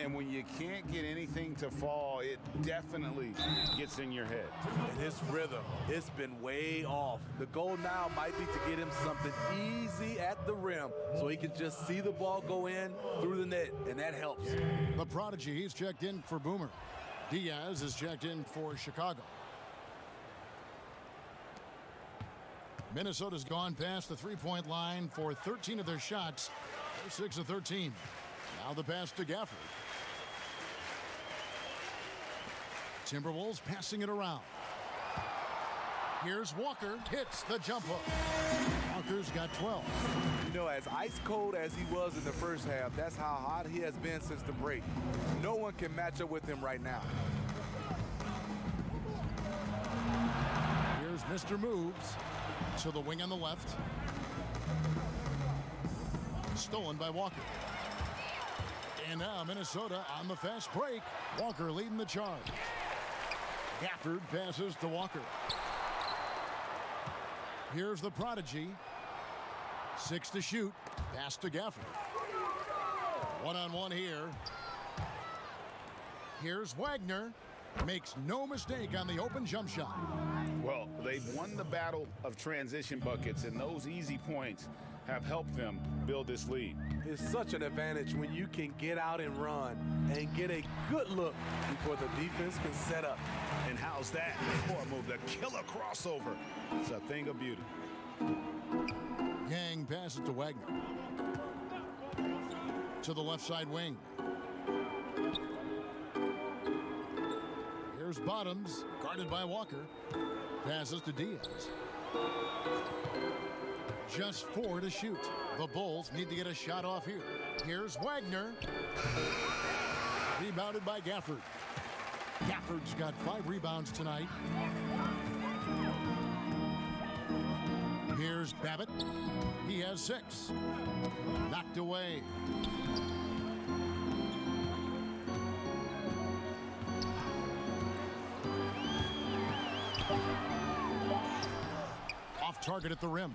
Speaker 5: And when you can't get anything to fall, it definitely gets in your head.
Speaker 3: And his rhythm, it's been way off. The goal now might be to get him something easy at the rim so he can just see the ball go in through the net, and that helps.
Speaker 1: The prodigy, he's checked in for Boomer. Diaz is checked in for Chicago. Minnesota's gone past the three-point line for 13 of their shots. They're 6 of 13. Now the pass to Gafford. Timberwolves passing it around. Here's Walker. Hits the jump hook. Walker's got 12.
Speaker 3: You know, as ice cold as he was in the first half, that's how hot he has been since the break. No one can match up with him right now.
Speaker 1: Here's Mr. Moves to the wing on the left. Stolen by Walker. And now Minnesota on the fast break. Walker leading the charge. Gafford passes to Walker. Here's the prodigy. 6 to shoot. Pass to Gafford. One-on-one here. Here's Wagner. Makes no mistake on the open jump shot.
Speaker 5: Well, they've won the battle of transition buckets, and those easy points have helped them build this lead.
Speaker 3: It's such an advantage when you can get out and run and get a good look before the defense can set up.
Speaker 5: And how's that for a move? The killer crossover. It's a thing of beauty.
Speaker 1: Yang passes to Wagner. To the left side wing. Here's Bottoms, guarded by Walker. Passes to Diaz. Just 4 to shoot. The Bulls need to get a shot off here. Here's Wagner. Rebounded by Gafford. Gafford's got 5 rebounds tonight. Here's Babbitt. He has 6. Knocked away. Off target at the rim.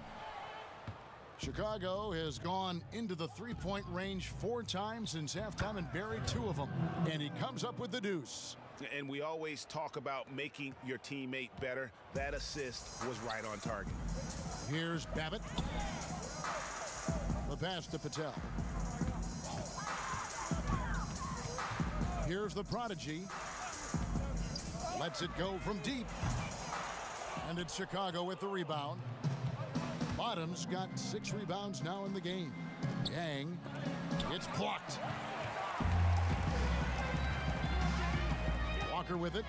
Speaker 1: Chicago has gone into the three-point range 4 times since halftime and buried 2 of them. And he comes up with the deuce.
Speaker 5: And we always talk about making your teammate better. That assist was right on target.
Speaker 1: Here's Babbitt. The pass to Patel. Here's the prodigy. Lets it go from deep. And it's Chicago with the rebound. Bottoms got 6 rebounds now in the game. Yang gets blocked. Walker with it.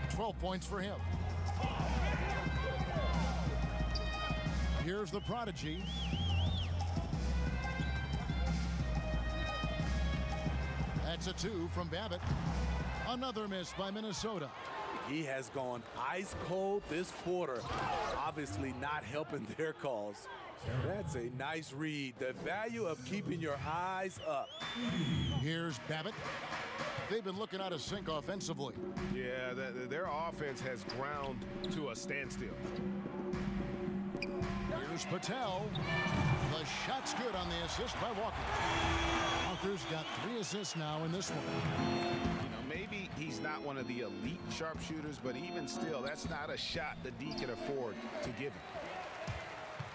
Speaker 1: 12 points for him. Here's the prodigy. That's a 2 from Babbitt. Another miss by Minnesota.
Speaker 3: He has gone ice cold this quarter, obviously not helping their cause. That's a nice read. The value of keeping your eyes up.
Speaker 1: Here's Babbitt. They've been looking out of sync offensively.
Speaker 5: Yeah, their offense has ground to a standstill.
Speaker 1: Here's Patel. The shot's good on the assist by Walker. Walker's got 3 assists now in this one.
Speaker 5: Maybe he's not one of the elite sharpshooters, but even still, that's not a shot that D can afford to give him.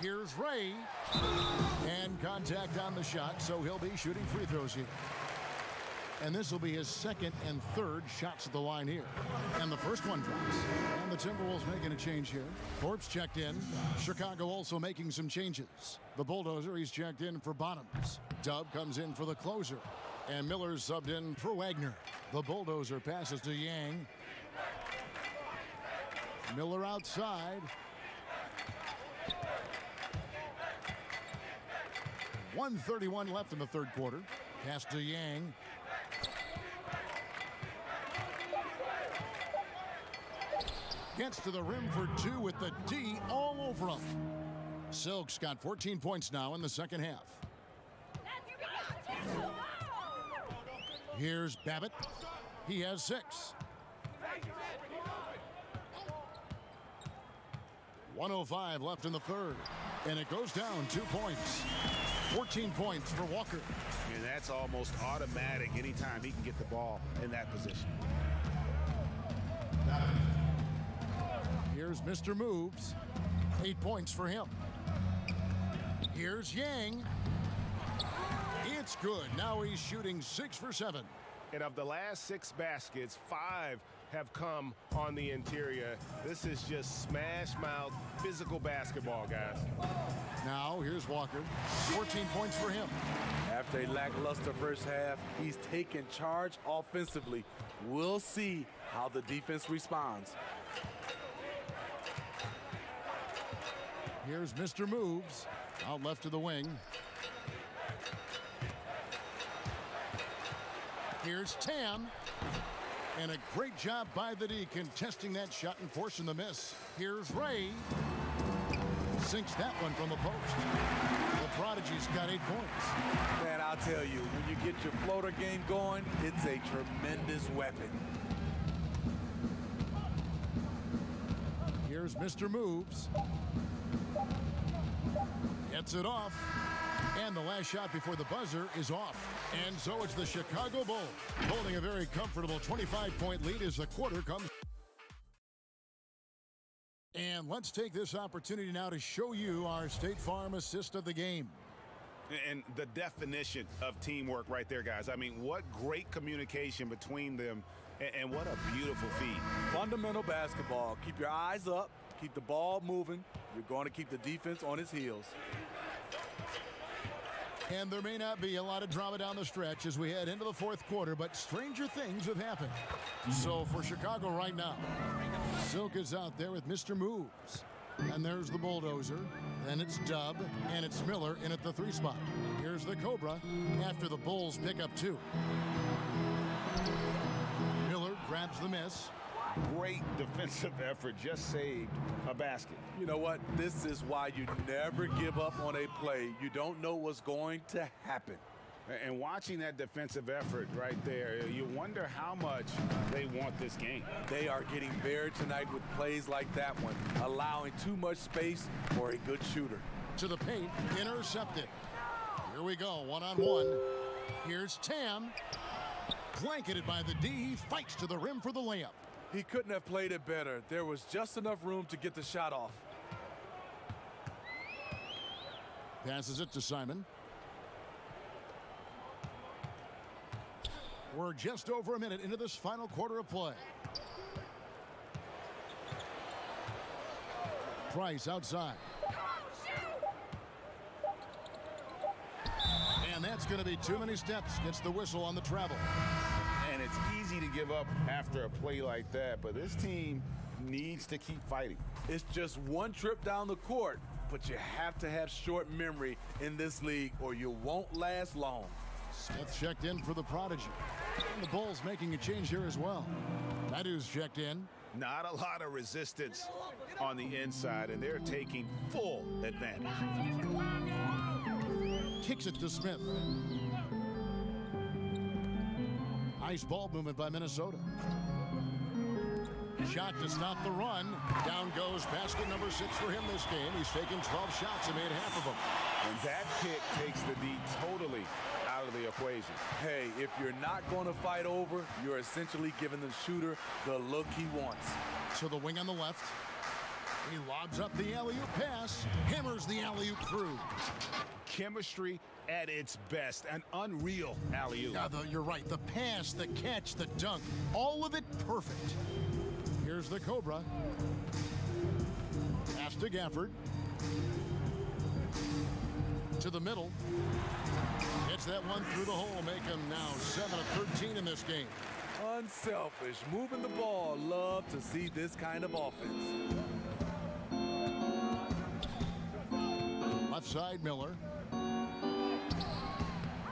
Speaker 1: Here's Ray. And contact on the shot, so he'll be shooting free throws here. And this will be his 2nd and 3rd shots at the line here. And the first one drops. And the Timberwolves making a change here. Thorpe's checked in. Chicago also making some changes. The Bulldozer, he's checked in for Bottoms. Dub comes in for the closer. And Miller's subbed in for Wagner. The Bulldozer passes to Yang. Miller outside. 1:31 left in the 3rd quarter. Pass to Yang. Gets to the rim for two with the D all over him. Silk's got 14 points now in the second half. Here's Babbitt. He has 6. 1:05 left in the third. And it goes down 2 points. 14 points for Walker.
Speaker 4: And that's almost automatic anytime he can get the ball in that position.
Speaker 1: Here's Mr. Moves. 8 points for him. Here's Yang. It's good. Now he's shooting 6 for 7.
Speaker 8: And of the last 6 baskets, 5 have come on the interior. This is just smash mouth physical basketball, guys.
Speaker 1: Now here's Walker. 14 points for him.
Speaker 3: After a lackluster first half, he's taken charge offensively. We'll see how the defense responds.
Speaker 1: Here's Mr. Moves. Out left to the wing. Here's Tam. And a great job by the D contesting that shot and forcing the miss. Here's Ray. Sinks that one from the post. The Prodigy's got 8 points.
Speaker 3: Man, I'll tell you, when you get your floater game going, it's a tremendous weapon.
Speaker 1: Here's Mr. Moves. Gets it off. And the last shot before the buzzer is off. And so it's the Chicago Bulls holding a very comfortable 25-point lead as the quarter comes. And let's take this opportunity now to show you our State Farm assist of the game.
Speaker 4: And the definition of teamwork right there, guys. I mean, what great communication between them, and what a beautiful feed.
Speaker 3: Fundamental basketball. Keep your eyes up. Keep the ball moving. You're going to keep the defense on its heels.
Speaker 1: And there may not be a lot of drama down the stretch as we head into the fourth quarter, but stranger things have happened. So for Chicago right now, Silk is out there with Mr. Moves. And there's the Bulldozer. Then it's Dub, and it's Miller in at the 3 spot. Here's the Cobra after the Bulls pick up 2. Miller grabs the miss.
Speaker 5: Great defensive effort, just saved a basket.
Speaker 3: You know what? This is why you never give up on a play. You don't know what's going to happen.
Speaker 5: And watching that defensive effort right there, you wonder how much they want this game.
Speaker 3: They are getting buried tonight with plays like that one, allowing too much space for a good shooter.
Speaker 1: To the paint, intercepted. Here we go, one-on-one. Here's Tam. Blanketed by the D, he fights to the rim for the layup.
Speaker 3: He couldn't have played it better. There was just enough room to get the shot off.
Speaker 1: Passes it to Simon. We're just over a minute into this final quarter of play. Price outside. And that's going to be too many steps. Gets the whistle on the travel.
Speaker 5: And it's easy to give up after a play like that, but this team needs to keep fighting.
Speaker 3: It's just one trip down the court, but you have to have short memory in this league or you won't last long.
Speaker 1: Smith checked in for the Prodigy. And the Bulls making a change here as well. Nadu's checked in.
Speaker 4: Not a lot of resistance on the inside, and they're taking full advantage.
Speaker 1: Kicks it to Smith. Nice ball movement by Minnesota. Shot to stop the run. Down goes basket number 6 for him this game. He's taken 12 shots and made half of them.
Speaker 4: And that pick takes the D totally out of the equation.
Speaker 3: Hey, if you're not going to fight over, you're essentially giving the shooter the look he wants.
Speaker 1: To the wing on the left. He lobs up the alley-oop pass. Hammers the alley-oop through.
Speaker 4: Chemistry at its best. An unreal alley-oop.
Speaker 1: Yeah, you're right. The pass, the catch, the dunk. All of it perfect. Here's the Cobra. Pass to Gafford. To the middle. Gets that one through the hole. Make him now 7 of 13 in this game.
Speaker 3: Unselfish, moving the ball. Love to see this kind of offense.
Speaker 1: Left side, Miller.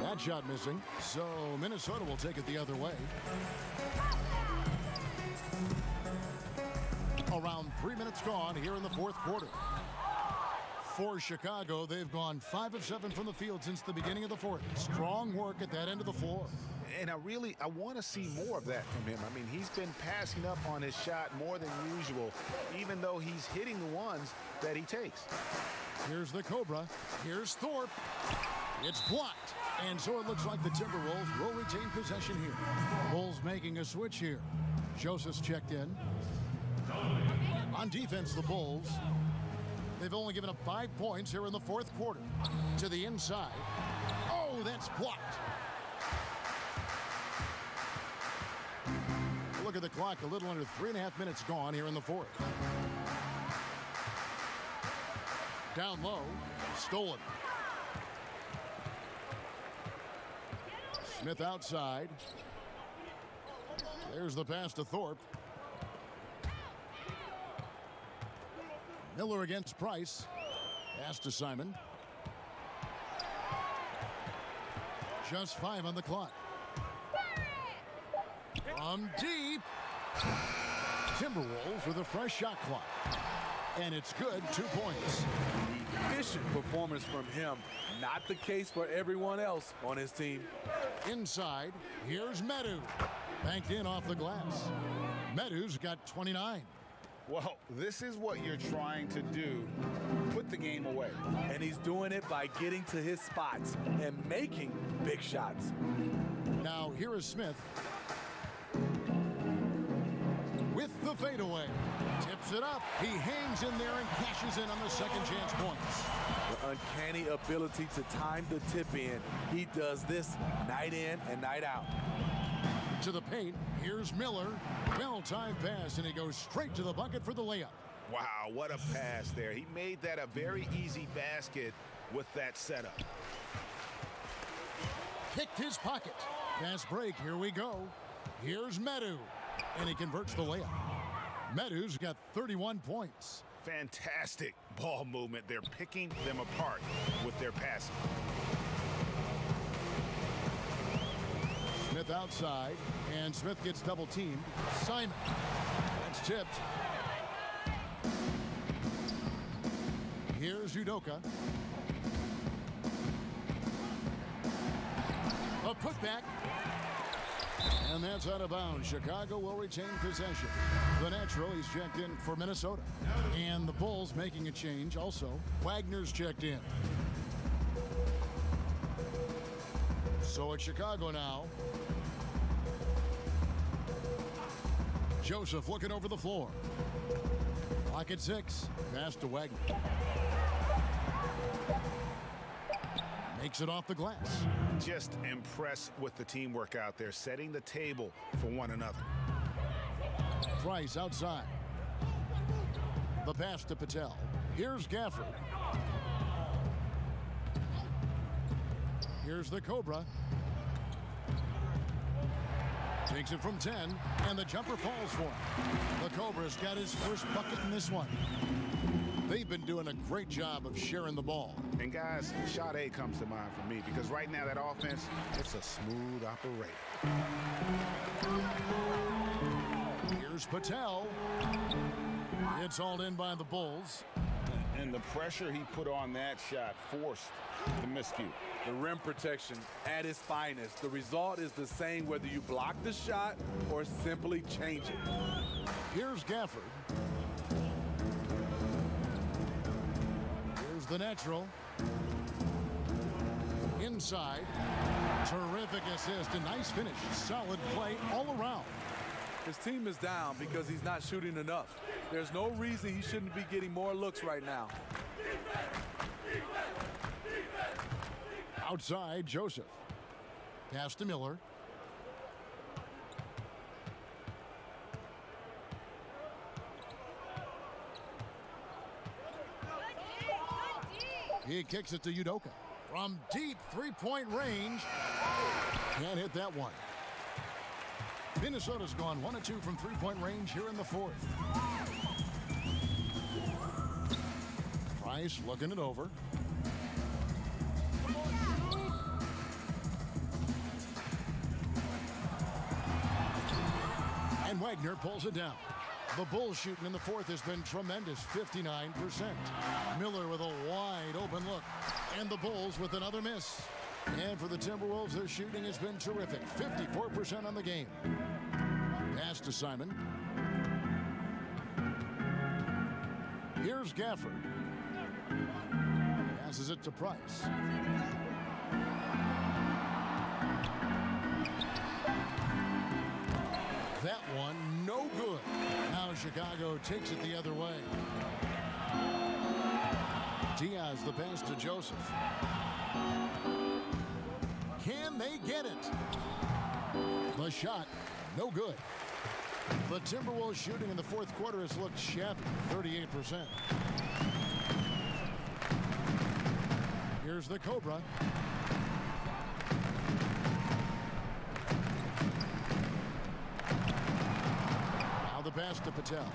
Speaker 1: That shot missing. So Minnesota will take it the other way. Around 3 minutes gone here in the fourth quarter. For Chicago, they've gone 5 of 7 from the field since the beginning of the fourth. Strong work at that end of the floor.
Speaker 4: And I want to see more of that from him. I mean, he's been passing up on his shot more than usual, even though he's hitting the ones that he takes.
Speaker 1: Here's the Cobra. Here's Thorpe. It's blocked. And so it looks like the Timberwolves will retain possession here. Bulls making a switch here. Joseph's checked in. On defense, the Bulls, they've only given up 5 points here in the fourth quarter. To the inside. Oh, that's blocked. Look at the clock, a little under 3.5 minutes gone here in the fourth. Down low, stolen. Smith outside. There's the pass to Thorpe. Miller against Price. Pass to Simon. Just 5 on the clock. From deep. Timberwolves with a fresh shot clock. And it's good, 2 points.
Speaker 3: Efficient performance from him. Not the case for everyone else on his team.
Speaker 1: Inside, here's Medu. Banked in off the glass. Medu's got 29.
Speaker 5: Well, this is what you're trying to do. Put the game away.
Speaker 3: And he's doing it by getting to his spots and making big shots.
Speaker 1: Now here is Smith. With the fadeaway. Tips it up. He hangs in there and cashes in on the second chance points.
Speaker 3: The uncanny ability to time the tip in. He does this night in and night out.
Speaker 1: To the paint, here's Miller. Well-timed pass, and he goes straight to the bucket for the layup.
Speaker 4: Wow, what a pass there. He made that a very easy basket with that setup.
Speaker 1: Kicked his pocket. Fast break, here we go. Here's Medu, and he converts the layup. Medu's got 31 points.
Speaker 4: Fantastic ball movement. They're picking them apart with their passing.
Speaker 1: Smith outside, and Smith gets double teamed. Simon. That's tipped. Here's Udoka. A putback. And that's out of bounds. Chicago will retain possession. The natural, he's checked in for Minnesota. And the Bulls making a change also. Wagner's checked in. So it's Chicago now. Joseph looking over the floor. Clock at 6. Pass to Wagner. Makes it off the glass.
Speaker 4: Just impressed with the teamwork out there, setting the table for one another.
Speaker 1: Price outside. The pass to Patel. Here's Gafford. Here's the Cobra. Takes it from 10, and the jumper falls for him. The Cobra's got his first bucket in this one. They've been doing a great job of sharing the ball.
Speaker 4: And guys, Sade comes to mind for me because right now that offense, it's a smooth operator.
Speaker 1: Here's Patel. It's hauled in by the Bulls.
Speaker 5: And the pressure he put on that shot forced the miscue.
Speaker 3: The rim protection at its finest. The result is the same whether you block the shot or simply change it.
Speaker 1: Here's Gafford. Here's the natural. Inside. Terrific assist. A nice finish. Solid play all around.
Speaker 3: His team is down because he's not shooting enough. There's no reason he shouldn't be getting more looks right now.
Speaker 1: Outside, Joseph. Pass to Miller. He kicks it to Udoka. From deep three-point range. Can't hit that one. Minnesota's gone 1 of 2 from three-point range here in the fourth. Price looking it over. And Wagner pulls it down. The Bulls shooting in the fourth has been tremendous, 59%. Miller with a wide open look. And the Bulls with another miss. And for the Timberwolves, their shooting has been terrific, 54% on the game. Pass to Simon. Here's Gafford. Passes it to Price. That one, no good. Now Chicago takes it the other way. Diaz, the pass to Joseph. Can they get it? The shot, no good. The Timberwolves shooting in the fourth quarter has looked shabby, 38%. Here's the Cobra. Now the pass to Patel.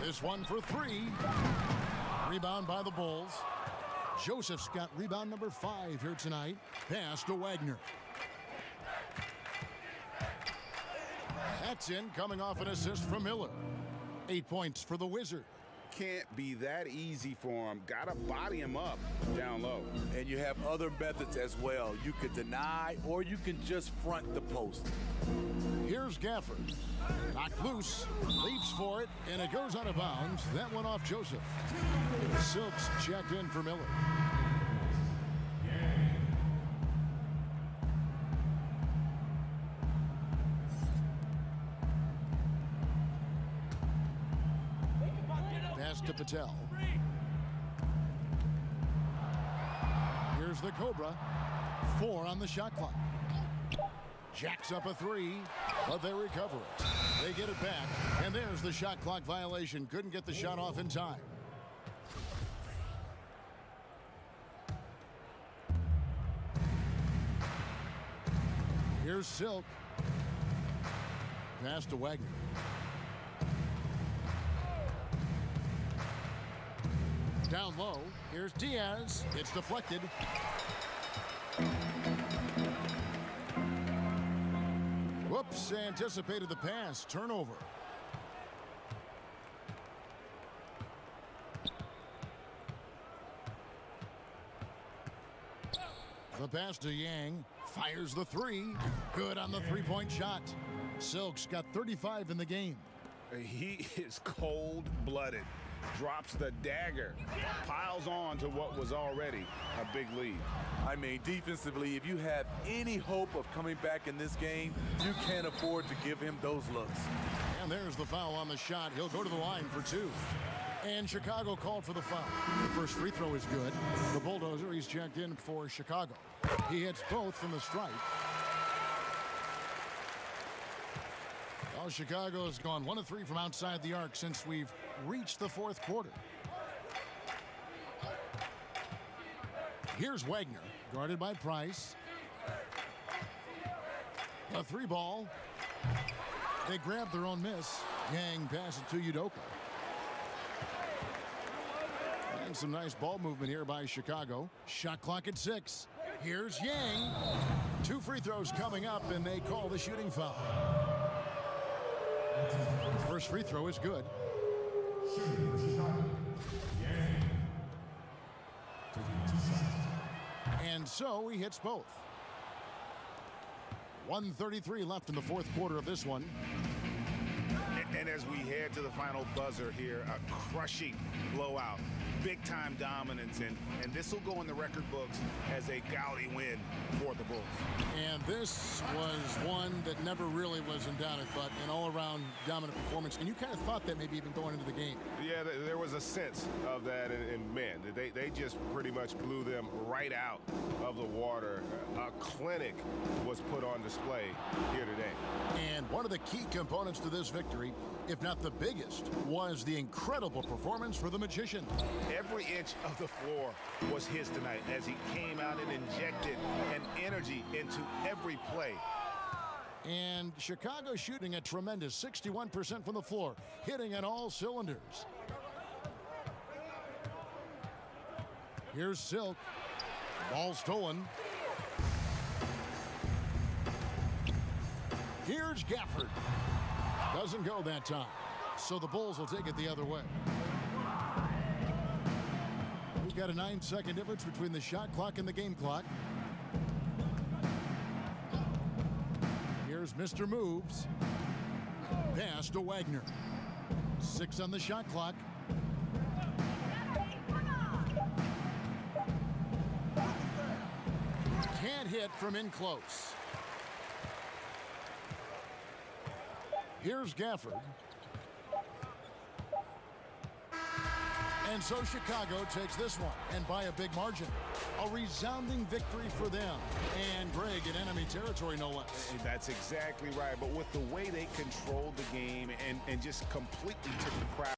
Speaker 1: This one for three. Rebound by the Bulls. Joseph's got rebound number 5 here tonight. Pass to Wagner. That's in, coming off an assist from Miller. 8 points for the Wizard.
Speaker 5: Can't be that easy for him. Got to body him up down low.
Speaker 3: And you have other methods as well. You could deny or you can just front the post.
Speaker 1: Here's Gafford. Knocked loose, leaps for it, and it goes out of bounds. That one off Joseph. Silks checked in for Miller. Pass to Patel. Here's the Cobra. 4 on the shot clock. Jacks up a 3, but they recover it. They get it back, and there's the shot clock violation. Couldn't get the shot off in time. Here's Silk. Pass to Wagner. Down low. Here's Diaz. It's deflected. Whoops, anticipated the pass. Turnover. The pass to Yang. Fires the 3. Good on the three-point shot. Silk's got 35 in the game.
Speaker 5: He is cold-blooded. Drops the dagger. Piles on to what was already a big lead.
Speaker 3: I mean, defensively, if you have any hope of coming back in this game, you can't afford to give him those looks.
Speaker 1: And there's the foul on the shot. He'll go to the line for 2. And Chicago called for the foul. The first free throw is good. The Bulldozer, he's checked in for Chicago. He hits both from the stripe. Well, Chicago's gone 1 of 3 from outside the arc since we've reached the fourth quarter. Here's Wagner, guarded by Price. A 3 ball. They grab their own miss. Yang passes it to Udoka. And some nice ball movement here by Chicago. Shot clock at 6. Here's Yang. 2 free throws coming up, and they call the shooting foul. First free throw is good. And so he hits both. 1:33 left in the fourth quarter of this one.
Speaker 4: And as we head to the final buzzer here, a crushing blowout, big-time dominance, and this will go in the record books as a gaudy win for the Bulls.
Speaker 1: And this was one that never really was in doubt, I thought, an all-around dominant performance. And you kind of thought that maybe even going into the game.
Speaker 8: Yeah, there was a sense of that, and man, they just pretty much blew them right out of the water. A clinic was put on display here today.
Speaker 1: And one of the key components to this victory, if not the biggest, was the incredible performance for the Magician.
Speaker 4: Every inch of the floor was his tonight as he came out and injected an energy into every play.
Speaker 1: And Chicago shooting a tremendous 61% from the floor, hitting on all cylinders. Here's Silk. Ball stolen. Here's Gafford. Doesn't go that time. so the Bulls will take it the other way. We've got a 9-second difference between the shot clock and the game clock. Here's Mr. Moves. Pass to Wagner. 6 on the shot clock. Can't hit from in close. Here's Gafford. And so Chicago takes this one, and by a big margin. A resounding victory for them. And Greg in enemy territory, no less.
Speaker 5: That's exactly right. But with the way they controlled the game and just completely took the crowd.